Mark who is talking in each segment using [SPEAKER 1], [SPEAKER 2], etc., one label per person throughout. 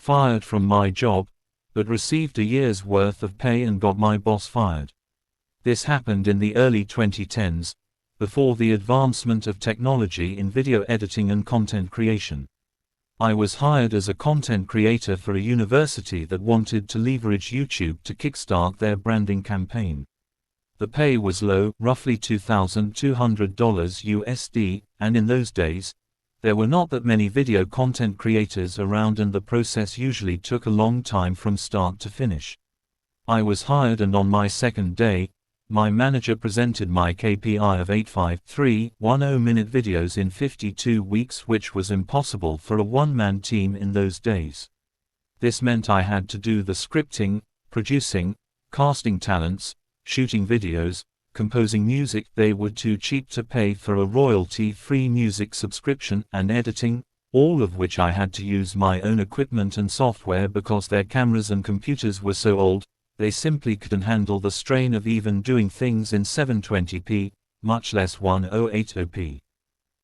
[SPEAKER 1] fired from my job, but received a year's worth of pay and got my boss fired. This happened in the early 2010s, before the advancement of technology in video editing and content creation. I was hired as a content creator for a university that wanted to leverage YouTube to kickstart their branding campaign. The pay was low, roughly $2,200 USD, and in those days, there were not that many video content creators around, and the process usually took a long time from start to finish. I was hired, and on my second day, my manager presented my KPI of 85310-minute videos in 52 weeks, which was impossible for a one-man team in those days. This meant I had to do the scripting, producing, casting talents, shooting videos, composing music. They were too cheap to pay for a royalty-free music subscription, and editing, all of which I had to use my own equipment and software because their cameras and computers were so old. They simply couldn't handle the strain of even doing things in 720p, much less 1080p.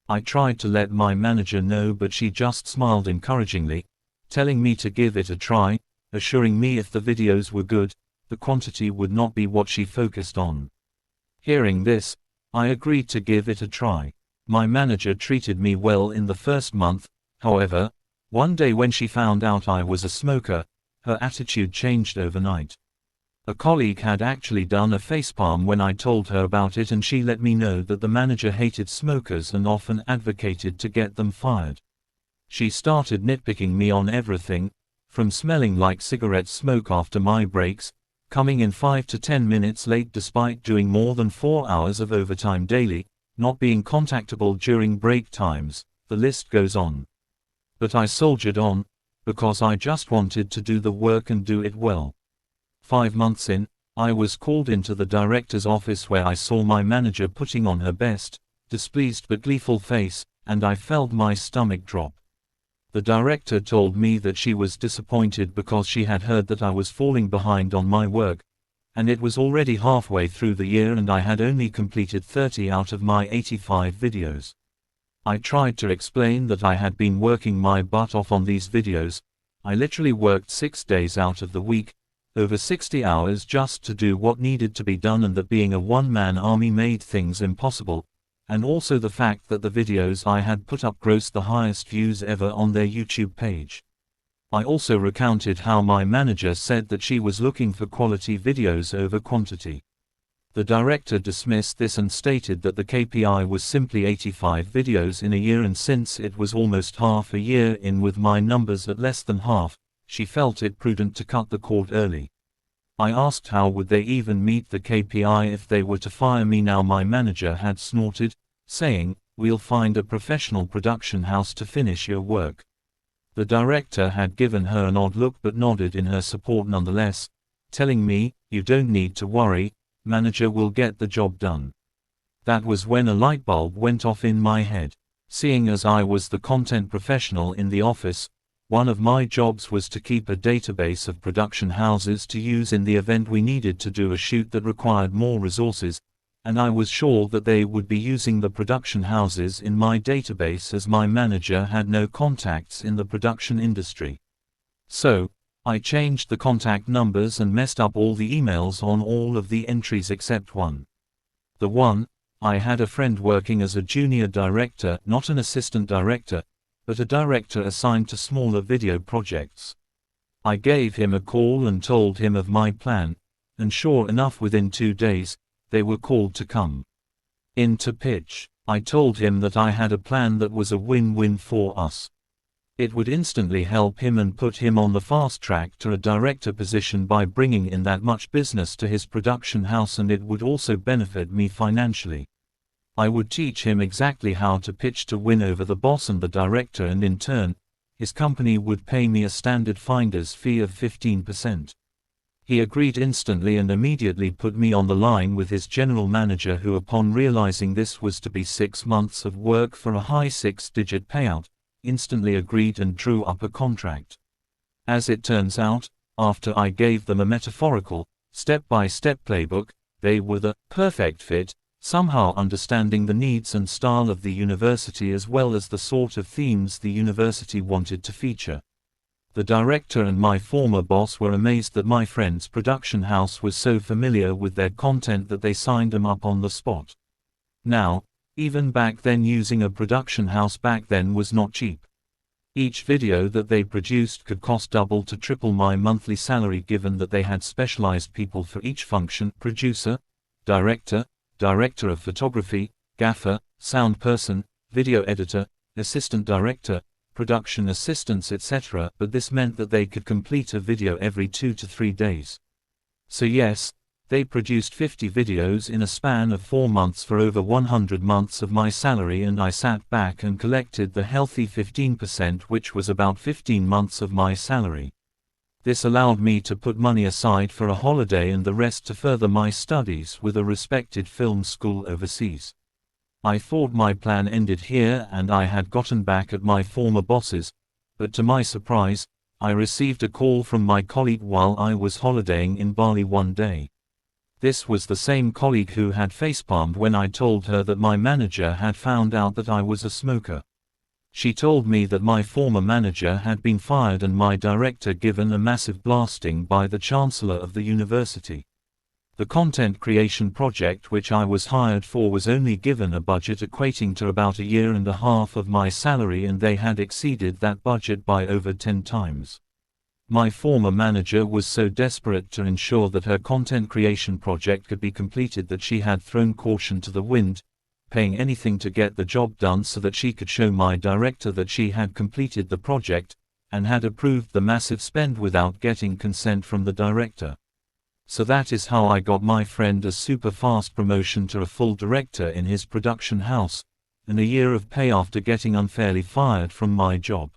[SPEAKER 1] I tried to let my manager know, but she just smiled encouragingly, telling me to give it a try, assuring me if the videos were good, the quantity would not be what she focused on. Hearing this, I agreed to give it a try. My manager treated me well in the first month. However, one day when she found out I was a smoker, her attitude changed overnight. A colleague had actually done a facepalm when I told her about it, and she let me know that the manager hated smokers and often advocated to get them fired. She started nitpicking me on everything, from smelling like cigarette smoke after my breaks, coming in 5 to 10 minutes late despite doing more than 4 hours of overtime daily, not being contactable during break times, the list goes on. But I soldiered on, because I just wanted to do the work and do it well. 5 months in, I was called into the director's office where I saw my manager putting on her best, displeased but gleeful face, and I felt my stomach drop. The director told me that she was disappointed because she had heard that I was falling behind on my work, and it was already halfway through the year and I had only completed 30 out of my 85 videos. I tried to explain that I had been working my butt off on these videos. I literally worked 6 days out of the week, over 60 hours just to do what needed to be done, and that being a one-man army made things impossible, and also the fact that the videos I had put up grossed the highest views ever on their YouTube page. I also recounted how my manager said that she was looking for quality videos over quantity. The director dismissed this and stated that the KPI was simply 85 videos in a year, and since it was almost half a year in with my numbers at less than half, she felt it prudent to cut the cord early. I asked how would they even meet the KPI if they were to fire me now. My manager had snorted, saying, "We'll find a professional production house to finish your work." The director had given her an odd look but nodded in her support nonetheless, telling me, "You don't need to worry, manager will get the job done." That was when a light bulb went off in my head. Seeing as I was the content professional in the office, one of my jobs was to keep a database of production houses to use in the event we needed to do a shoot that required more resources, and I was sure that they would be using the production houses in my database as my manager had no contacts in the production industry. So, I changed the contact numbers and messed up all the emails on all of the entries except one. The one, I had a friend working as a junior director, not an assistant director, but a director assigned to smaller video projects. I gave him a call and told him of my plan, and sure enough within 2 days, they were called to come in to pitch. I told him that I had a plan that was a win-win for us. It would instantly help him and put him on the fast track to a director position by bringing in that much business to his production house, and it would also benefit me financially. I would teach him exactly how to pitch to win over the boss and the director, and in turn, his company would pay me a standard finder's fee of 15%. He agreed instantly and immediately put me on the line with his general manager, who upon realizing this was to be 6 months of work for a high 6-digit payout, instantly agreed and drew up a contract. As it turns out, after I gave them a metaphorical, step-by-step playbook, they were the perfect fit, somehow understanding the needs and style of the university as well as the sort of themes the university wanted to feature. The director and my former boss were amazed that my friend's production house was so familiar with their content that they signed him up on the spot. Now, even back then, using a production house back then was not cheap. Each video that they produced could cost double to triple my monthly salary, given that they had specialized people for each function: producer, director, director of photography, gaffer, sound person, video editor, assistant director, production assistants, etc. But this meant that they could complete a video every 2 to 3 days. So yes, they produced 50 videos in a span of 4 months for over 100 months of my salary, and I sat back and collected the healthy 15%, which was about 15 months of my salary. This allowed me to put money aside for a holiday and the rest to further my studies with a respected film school overseas. I thought my plan ended here and I had gotten back at my former bosses, but to my surprise, I received a call from my colleague while I was holidaying in Bali one day. This was the same colleague who had facepalmed when I told her that my manager had found out that I was a smoker. She told me that my former manager had been fired and my director given a massive blasting by the chancellor of the university. The content creation project which I was hired for was only given a budget equating to about 1.5 years of my salary, and they had exceeded that budget by over 10 times. My former manager was so desperate to ensure that her content creation project could be completed that she had thrown caution to the wind, paying anything to get the job done so that she could show my director that she had completed the project, and had approved the massive spend without getting consent from the director. So that is how I got my friend a super fast promotion to a full director in his production house, and a year of pay after getting unfairly fired from my job.